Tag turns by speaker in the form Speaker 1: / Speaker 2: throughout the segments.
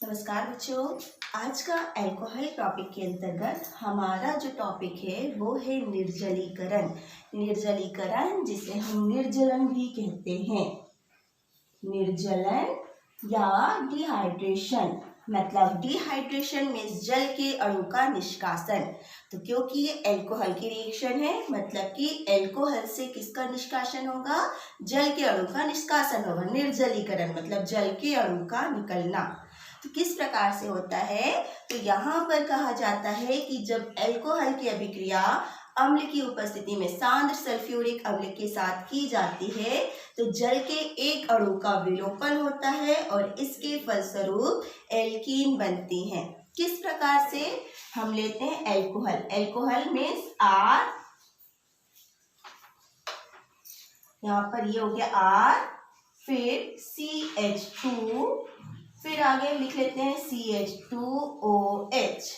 Speaker 1: नमस्कार बच्चों। आज का अल्कोहल टॉपिक के अंतर्गत हमारा जो टॉपिक है वो है निर्जलीकरण। निर्जलीकरण जिसे हम निर्जलन भी कहते हैं। निर्जलन या डिहाइड्रेशन, मतलब डिहाइड्रेशन मीन्स जल के अणु का निष्कासन। तो क्योंकि ये अल्कोहल की रिएक्शन है, मतलब कि अल्कोहल से किसका निष्कासन होगा? जल के अणु का निष्कासन होगा। निर्जलीकरण मतलब जल के अणु का निकलना। तो किस प्रकार से होता है? तो यहाँ पर कहा जाता है कि जब अल्कोहल की अभिक्रिया अम्ल की उपस्थिति में सांद्र सल्फ्यूरिक अम्ल के साथ की जाती है तो जल के एक अणु का विलोपन होता है और इसके फलस्वरूप एल्कीन बनती हैं। किस प्रकार से? हम लेते हैं अल्कोहल। अल्कोहल मीन्स R, यहाँ पर ये हो गया R, फिर CH2, फिर आगे लिख लेते हैं CH2OH।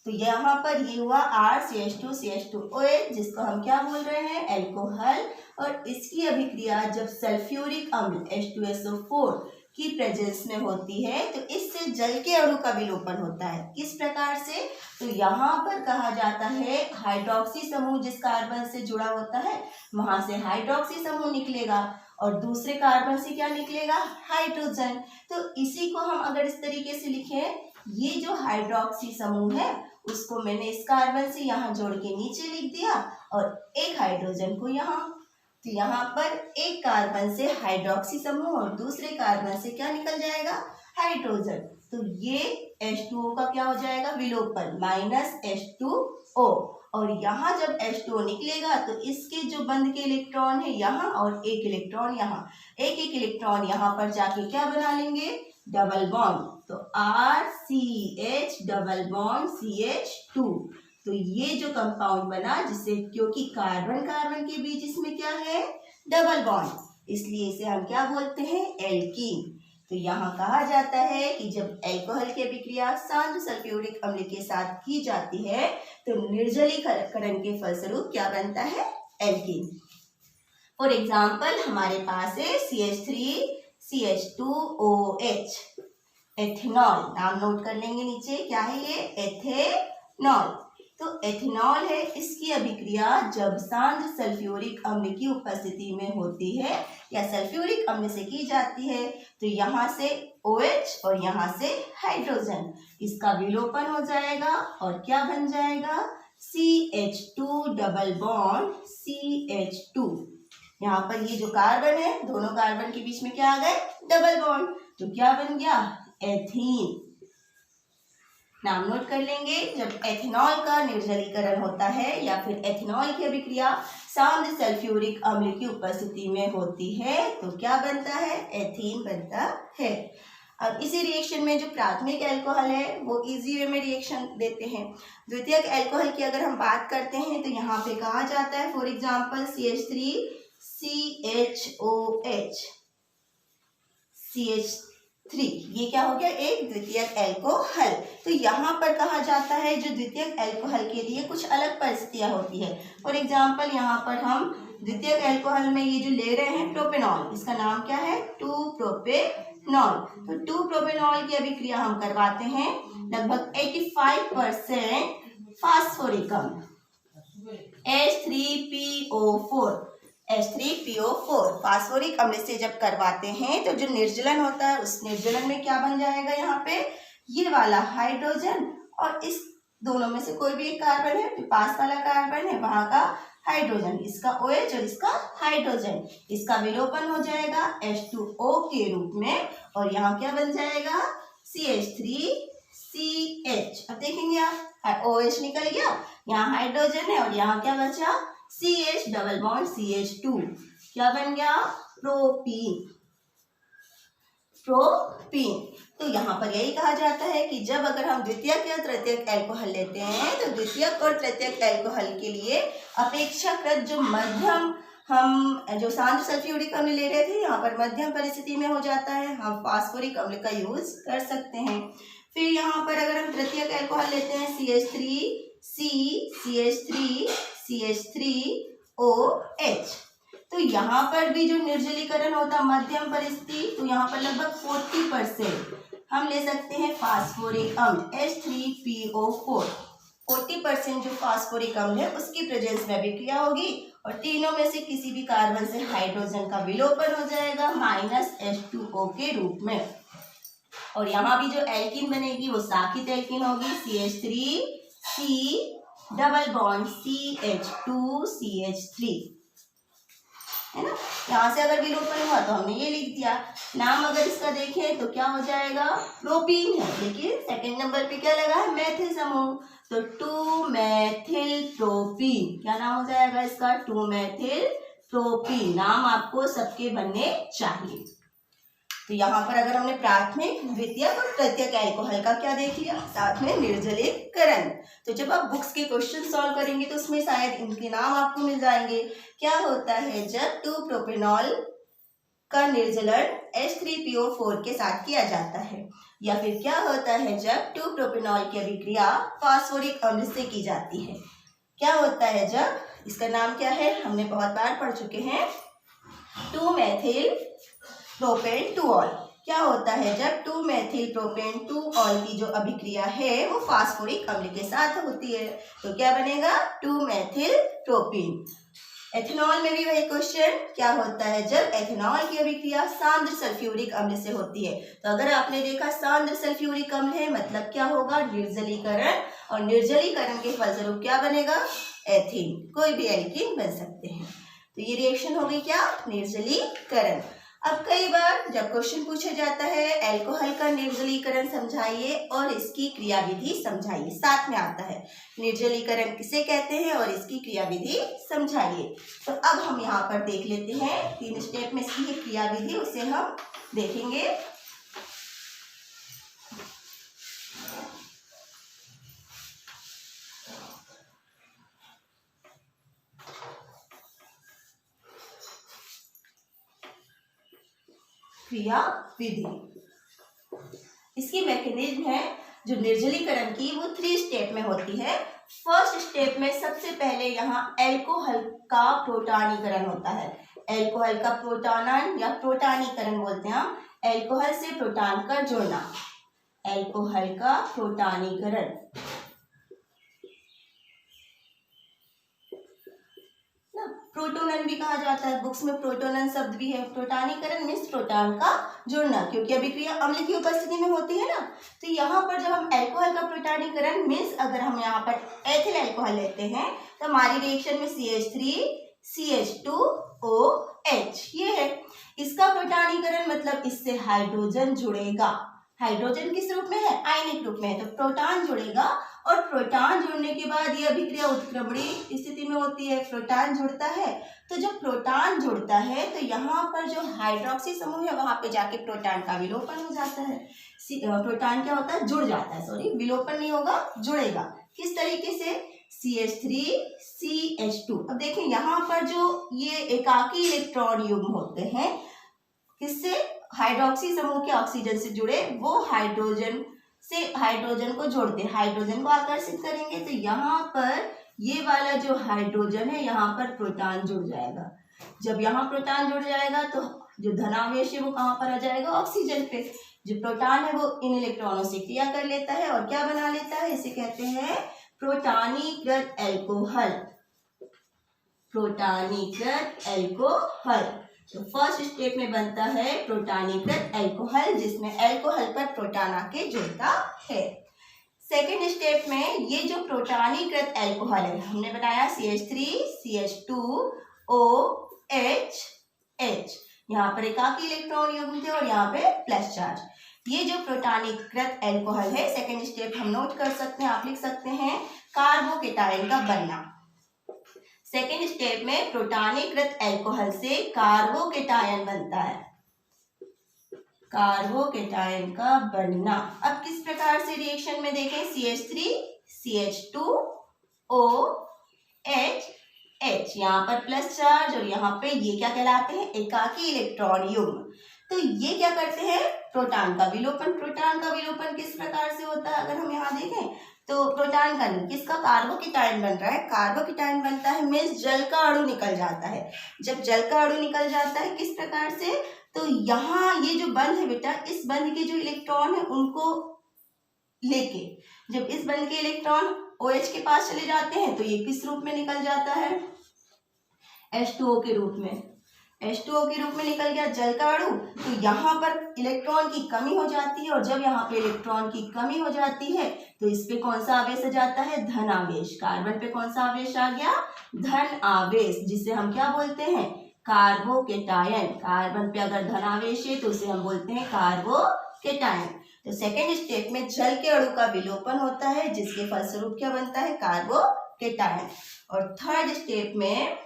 Speaker 1: तो यहाँ पर ये हुआ RCH2CH2OH, जिसको हम क्या बोल रहे हैं? अल्कोहल। और इसकी अभिक्रिया जब सल्फ्यूरिक अम्ल H2SO4 की प्रेजेंस में होती है तो इससे जल के अणु का विलोपन होता है। किस प्रकार से? तो यहाँ पर कहा जाता है हाइड्रोक्सी समूह जिस कार्बन से जुड़ा होता है वहां से हाइड्रोक्सी समूह निकलेगा और दूसरे कार्बन से क्या निकलेगा? हाइड्रोजन। तो इसी को हम अगर इस तरीके से लिखें, ये जो हाइड्रोक्सी समूह है उसको मैंने इस कार्बन से यहाँ जोड़ के नीचे लिख दिया और एक हाइड्रोजन को यहाँ। तो यहाँ पर एक कार्बन से हाइड्रोक्सी समूह और दूसरे कार्बन से क्या निकल जाएगा? हाइड्रोजन। तो ये H2O का क्या हो जाएगा? विलोपन, -H2O। और यहाँ जब H2O निकलेगा तो इसके जो बंध के इलेक्ट्रॉन है यहाँ और एक इलेक्ट्रॉन यहाँ, एक इलेक्ट्रॉन यहाँ पर जाके क्या बना लेंगे? Double bond. तो RCH डबल बॉन्ड CH2। तो ये जो कंपाउंड बना, जिससे क्योंकि कार्बन कार्बन के बीच इसमें क्या है? डबल बॉन्ड, इसलिए इसे हम क्या बोलते हैं? एल्कीन। तो यहाँ कहा जाता है कि जब अल्कोहल की अभिक्रिया सांद्र सल्फ्यूरिक अम्ल के साथ की जाती है तो निर्जलीकरण के फलस्वरूप क्या बनता है? एल्कीन। फॉर एग्जाम्पल हमारे पास है CH3CH2OH, एथेनॉल। नाम नोट कर लेंगे नीचे, क्या है ये? एथेनॉल। तो एथेनॉल है, इसकी अभिक्रिया जब सांद्र सल्फ्यूरिक अम्ल की उपस्थिति में होती है या सल्फ्यूरिक अम्ल से की जाती है तो यहाँ से OH और यहाँ से हाइड्रोजन, इसका विलोपन हो जाएगा और क्या बन जाएगा? CH2 double bond CH2। यहाँ पर ये जो कार्बन है, दोनों कार्बन के बीच में क्या आ गए? Double bond. तो क्या बन गया? एथीन। नाम नोट कर लेंगे। जब एथेनॉल का निर्जलीकरण होता है या फिर एथेनॉल की अभिक्रिया सांद्र सल्फ्यूरिक अम्ल की उपस्थिति में होती है तो क्या बनता है? एथीन बनता है। अब इसी रिएक्शन में जो प्राथमिक अल्कोहल है वो इजी वे में रिएक्शन देते हैं। द्वितीयक अल्कोहल की अगर हम बात करते हैं तो यहाँ पे कहा जाता है फॉर एग्जाम्पल CH3CHOH, CH3, ये क्या हो गया? एक द्वितीयक अल्कोहल। तो यहाँ पर कहा जाता है जो द्वितीयक अल्कोहल के लिए कुछ अलग परिस्थितियां होती है। फॉर एग्जाम्पल यहाँ पर हम द्वितीयक अल्कोहल में ये जो ले रहे हैं प्रोपेनॉल, इसका नाम क्या है? 2-प्रोपेनॉल। तो 2-प्रोपेनॉल की अभिक्रिया हम करवाते हैं लगभग 85% फास्फोरिक अम्ल H3PO4 फास्फोरिक अम्ल से जब करवाते हैं तो जो निर्जलन होता है उस निर्जलन में क्या बन जाएगा? यहाँ पे ये वाला हाइड्रोजन और इस दोनों में से कोई भी एक कार्बन है, जो पास वाला कार्बन है वहां का हाइड्रोजन, इसका OH और इसका हाइड्रोजन, इसका विलोपन हो जाएगा H2O के रूप में और यहाँ क्या बन जाएगा? CH3CH। अब देखेंगे आप, OH निकल गया, यहाँ हाइड्रोजन है और यहाँ क्या बचा? CH डबल बॉन्ड CH2, क्या बन गया? प्रोपीन। तो यहाँ पर यही कहा जाता है कि जब अगर हम द्वितीयक या तृतीयक अल्कोहल लेते हैं तो द्वितीयक और तृतीयक अल्कोहल के लिए अपेक्षाकृत जो मध्यम, हम जो सांद्र सल्फ्यूरिक अम्ल ले रहे थे यहाँ पर मध्यम परिस्थिति में हो जाता है, हम फास्फोरिक अम्ल का यूज कर सकते हैं। फिर यहाँ पर अगर हम तृतीयक अल्कोहल लेते हैं CH3CH3OH, तो यहाँ पर भी जो निर्जलीकरण होता है मध्यम परिस्थिति, तो यहाँ पर लगभग 40% हम ले सकते हैं फास्फोरिक अम्ल H3PO4। 40% जो फास्फोरिक अम्ल है उसकी प्रेजेंस में अभिक्रिया होगी और तीनों में से किसी भी कार्बन से हाइड्रोजन का विलोपन हो जाएगा -H2O के रूप में। और यहाँ भी जो एल्कीन बनेगी वो साकित एल्कीन होगी CH3C डबल बॉन्ड CH2CH3, है ना। यहाँ से अगर विलोपन हुआ तो हमने ये लिख दिया। नाम अगर इसका देखें तो क्या हो जाएगा, प्रोपीन है, लेकिन सेकंड नंबर पे क्या लगा है, मैथिल समूह, तो 2-मेथिल प्रोपीन। क्या नाम हो जाएगा इसका, 2-मेथिल प्रोपीन। नाम आपको सबके बनने चाहिए। तो यहाँ पर अगर हमने प्राथमिक, द्वितीयक और तृतीयक एल्कोहल का क्या देख लिया, साथ में निर्जलीकरण। तो जब आप बुक्स के क्वेश्चन सॉल्व करेंगे तो उसमें शायद इनके नाम आपको मिल जाएंगे। क्या होता है जब 2-प्रोपेनॉल का निर्जलन H3PO4 के साथ किया जाता है, या फिर क्या होता है जब 2-प्रोपेनॉल की अभिक्रिया फास्फोरिक अम्ल से की जाती है। क्या होता है जब, इसका नाम क्या है, हमने बहुत बार पढ़ चुके हैं, 2-मेथिल प्रोपेन 2-ऑल। क्या होता है जब 2-मेथिल प्रोपेन 2-ऑल की जो अभिक्रिया है वो फास्फोरिक अम्ल के साथ होती है, तो क्या बनेगा, 2-मेथिल प्रोपीन। एथेनॉल में भी वही क्वेश्चन, क्या होता है जब एथेनॉल की अभिक्रिया सांद्र सल्फ्यूरिक अम्ल से होती है। तो अगर आपने देखा सांद्र सल्फ्यूरिक अम्ल है मतलब क्या होगा, निर्जलीकरण, और निर्जलीकरण के फलस्वरूप क्या बनेगा, एथीन। कोई भी एल्कीन बन सकते हैं। तो ये रिएक्शन हो गई क्या, निर्जलीकरण। अब कई बार जब क्वेश्चन पूछा जाता है एल्कोहल का निर्जलीकरण समझाइए और इसकी क्रियाविधि समझाइए, साथ में आता है निर्जलीकरण किसे कहते हैं और इसकी क्रियाविधि समझाइए। तो अब हम यहाँ पर देख लेते हैं 3 स्टेप में इसकी क्रियाविधि, उसे हम देखेंगे। क्रिया विधि, इसकी मैकेनिज्म है जो निर्जलीकरण की, वो 3 स्टेप में होती है। फर्स्ट स्टेप में सबसे पहले यहाँ एल्कोहल का प्रोटानीकरण होता है। एल्कोहल का प्रोटानन या प्रोटानीकरण बोलते हैं हम, एल्कोहल से प्रोटान का जुड़ना, एल्कोहल का प्रोटानीकरण। प्रोटोनन भी कहा जाता है, बुक्स में प्रोटोनन शब्द भी है। प्रोटानीकरण मीन्स प्रोटॉन का जुड़ना, क्योंकि अभिक्रिया अम्ल की उपस्थिति में होती है ना। तो यहाँ पर जब हम एल्कोहल का प्रोटानीकरण मीन्स अगर हम यहाँ पर एथिल एल्कोहल लेते हैं तो हमारी रिएक्शन में CH3CH2OH ये है। इसका प्रोटानीकरण मतलब इससे हाइड्रोजन जुड़ेगा। हाइड्रोजन किस रूप में है, आयनिक रूप में है, तो प्रोटॉन जुड़ेगा और प्रोटॉन जुड़ने के बाद ये अभिक्रिया उत्क्रमणीय स्थिति में होती है। प्रोटॉन जुड़ता है, तो जब प्रोटॉन जुड़ता है तो यहाँ पर जो हाइड्रोक्सी समूह है वहां पे जाके प्रोटॉन का विलोपन हो जाता है। प्रोटॉन क्या होता है, जुड़ जाता है, सॉरी विलोपन नहीं होगा, जुड़ेगा। किस तरीके से, CH3CH2। अब देखें यहाँ पर जो ये एकाकी इलेक्ट्रॉन युग्म होते हैं, किससे, हाइड्रोक्सी समूह के ऑक्सीजन से जुड़े, वो हाइड्रोजन से हाइड्रोजन को जोड़ते हैं, हाइड्रोजन को आकर्षित करेंगे। तो यहाँ पर ये वाला जो हाइड्रोजन है यहाँ पर प्रोटॉन जुड़ जाएगा। जब यहाँ प्रोटॉन जुड़ जाएगा तो जो धनावेश है वो कहाँ पर आ जाएगा, ऑक्सीजन पे। जो प्रोटॉन है वो इन इलेक्ट्रॉनों से क्रिया कर लेता है और क्या बना लेता है, इसे कहते हैं प्रोटानीकृत एल्कोहल। प्रोटानीकृत एल्कोहल। तो फर्स्ट स्टेप में बनता है प्रोटानीकृत एल्कोहल, जिसमें एल्कोहल पर प्रोटॉन आके जुड़ता है। सेकेंड स्टेप में ये जो प्रोटानीकृत एल्कोहल है, हमने बनाया CH3CH2OH, यहाँ पर एकाकी इलेक्ट्रॉन युग्म थे और यहाँ पे प्लस चार्ज। ये जो प्रोटानीकृत एल्कोहल है, सेकेंड स्टेप हम नोट कर सकते हैं, आप लिख सकते हैं कार्बोकेटायन का बनना। सेकेंड स्टेप में प्रोटानीकृत एल्कोहल से कार्बोकेटायन बनता है, कार्बोकेटायन का बनना। अब किस प्रकार से रिएक्शन में देखें, CH3CH2OH, यहाँ पर प्लस चार्ज और यहाँ पे ये क्या कहलाते हैं, एकाकी इलेक्ट्रॉन युग्म। तो ये क्या करते हैं, प्रोटॉन का विलोपन। प्रोटॉन का विलोपन किस प्रकार से होता है, अगर हम यहाँ देखें तो प्रोटॉन का नहीं, किसका, कार्बोकेटायन बन रहा है। कार्बोकेटायन बनता है मीन्स जल का अणु निकल जाता है। जब जल का अणु निकल जाता है किस प्रकार से, तो यहाँ ये जो बंध है बेटा, इस बंध के जो इलेक्ट्रॉन है उनको लेके जब इस बंध के इलेक्ट्रॉन OH के पास चले जाते हैं तो ये किस रूप में निकल जाता है, H2O के रूप में। H2O के रूप में निकल गया जल का अणु। तो यहाँ पर इलेक्ट्रॉन की कमी हो जाती है, और जब यहाँ पे इलेक्ट्रॉन की कमी हो जाती है तो इस पे कौन सा आवेश आ जाता है, धन आवेश। कार्बन पे कौन सा आवेश आ गया, धन आवेश, जिसे हम क्या बोलते हैं, कार्बोकेटायन। कार्बन पे अगर धन आवेश है तो उसे हम बोलते हैं कार्बोकेटायन। तो सेकेंड स्टेप में जल के अणु का विलोपन होता है, जिसके फलस्वरूप क्या बनता है, कार्बोकेटायन। और थर्ड स्टेप में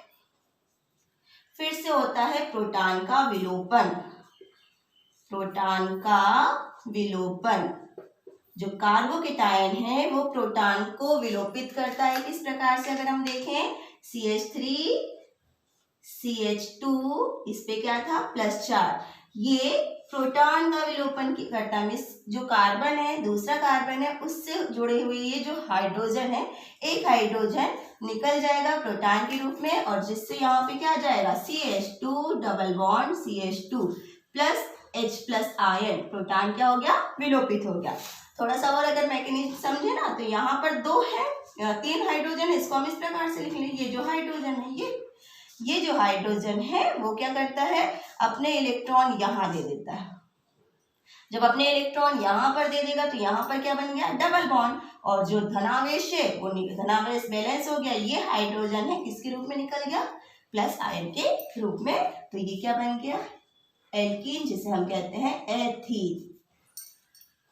Speaker 1: फिर से होता है प्रोटॉन का विलोपन। प्रोटॉन का विलोपन, जो कार्बोकेटायन है वो प्रोटॉन को विलोपित करता है। किस प्रकार से, अगर हम देखें CH3 CH2, इस पे क्या था +4, ये प्रोटॉन का विलोपन करता है। जो कार्बन है, दूसरा कार्बन है, उससे जुड़े हुए ये जो हाइड्रोजन है, एक हाइड्रोजन निकल जाएगा प्रोटॉन के रूप में, और जिससे यहाँ पे क्या आ जाएगा, CH2 double bond CH2 plus H+ ion, proton क्या हो गया, विलोपित हो गया। थोड़ा सा और अगर मैकेनिज्म समझे ना, तो यहाँ पर 2 है, 3 हाइड्रोजन है, इसको हम इस प्रकार से लिख लेंगे। ये जो हाइड्रोजन है, ये जो हाइड्रोजन है वो क्या करता है, अपने इलेक्ट्रॉन यहाँ दे देता है। जब अपने इलेक्ट्रॉन यहाँ पर दे देगा तो यहाँ पर क्या बन गया, डबल बॉन्ड, और जो धनावेश है वो धनावेश बैलेंस हो गया। ये हाइड्रोजन है, किसके रूप में निकल गया, प्लस आयन के रूप में। तो ये क्या बन गया, एल्कीन, जिसे हम कहते हैं एथीन।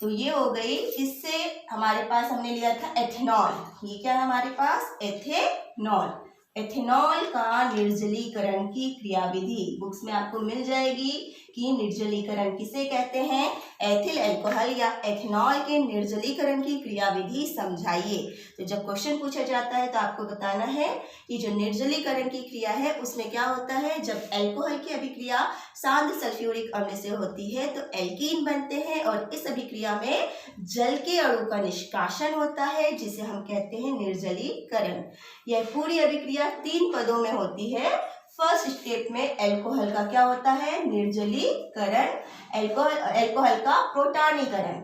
Speaker 1: तो ये हो गई। इससे हमारे पास हमने लिया था एथेनॉल। ये क्या है हमारे पास, एथेनॉल। एथेनॉल का निर्जलीकरण की क्रियाविधि बुक्स में आपको मिल जाएगी कि निर्जलीकरण किसे कहते हैं, एथिल अल्कोहल या एथेनॉल के निर्जलीकरण की क्रियाविधि समझाइए। तो जब क्वेश्चन पूछा जाता है तो आपको बताना है कि जो निर्जलीकरण की क्रिया है उसमें क्या होता है, जब अल्कोहल की अभिक्रिया शांत सल्फ्यूरिक अम्ल से होती है तो एल्कीन बनते हैं, और इस अभिक्रिया में जल के अणु का निष्कासन होता है, जिसे हम कहते हैं निर्जलीकरण। यह पूरी अभिक्रिया 3 पदों में होती है। फर्स्ट स्टेप में अल्कोहल का क्या होता है, निर्जलीकरण, अल्कोहल का प्रोटॉनीकरण,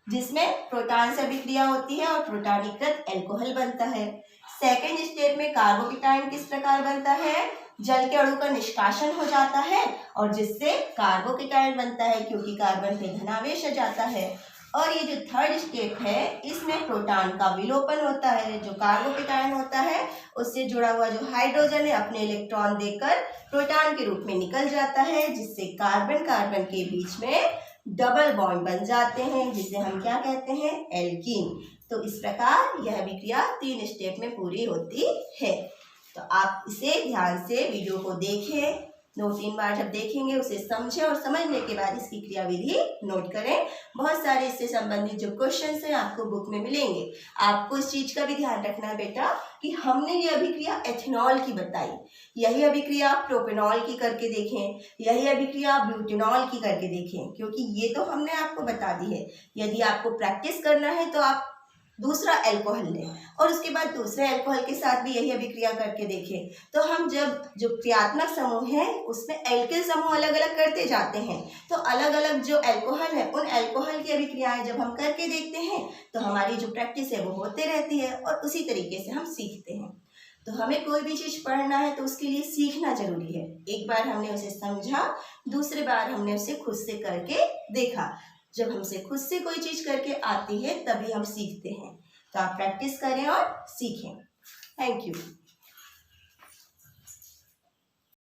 Speaker 1: जिसमें प्रोटॉन से अभिक्रिया होती है और प्रोटॉनीकृत अल्कोहल बनता है। सेकेंड स्टेप में कार्बोकेटायन किस प्रकार बनता है, जल के अणु का निष्कासन हो जाता है और जिससे कार्बोकेटायन बनता है, क्योंकि कार्बन पे धनावेश आ जाता है। और ये जो थर्ड स्टेप है इसमें प्रोटॉन का विलोपन होता है। जो कार्बोकेटायन होता है उससे जुड़ा हुआ जो हाइड्रोजन है अपने इलेक्ट्रॉन देकर प्रोटॉन के रूप में निकल जाता है, जिससे कार्बन कार्बन के बीच में डबल बॉन्ड बन जाते हैं, जिसे हम क्या कहते हैं, एल्कीन। तो इस प्रकार यह अभिक्रिया 3 स्टेप में पूरी होती है। तो आप इसे ध्यान से वीडियो को देखें, 2-3 बार जब देखेंगे उसे समझें और समझने के बाद इसकी क्रियाविधि नोट करें। बहुत सारे इससे संबंधित जो क्वेश्चंस हैं आपको बुक में मिलेंगे। आपको इस चीज का भी ध्यान रखना है बेटा कि हमने ये अभिक्रिया एथेनॉल की बताई, यही अभिक्रिया आप प्रोपेनॉल की करके देखें, यही अभिक्रिया आप ब्यूटेनॉल की करके देखें, क्योंकि ये तो हमने आपको बता दी है। यदि आपको प्रैक्टिस करना है तो आप दूसरा अल्कोहल लें और उसके बाद दूसरे अल्कोहल के साथ भी यही अभिक्रिया करके देखें। तो हम जब जो क्रियात्मक समूह है उसमें एल्किल समूह अलग अलग करते जाते हैं, तो अलग अलग जो अल्कोहल है उन अल्कोहल की अभिक्रियाएं जब हम करके देखते हैं तो हमारी जो प्रैक्टिस है वो होते रहती है और उसी तरीके से हम सीखते हैं। तो हमें कोई भी चीज़ पढ़ना है तो उसके लिए सीखना जरूरी है। एक बार हमने उसे समझा, दूसरी बार हमने उसे खुद से करके देखा। जब हमसे खुद से कोई चीज़ करके आती है तभी हम सीखते हैं। तो आप प्रैक्टिस करें और सीखें। Thank you.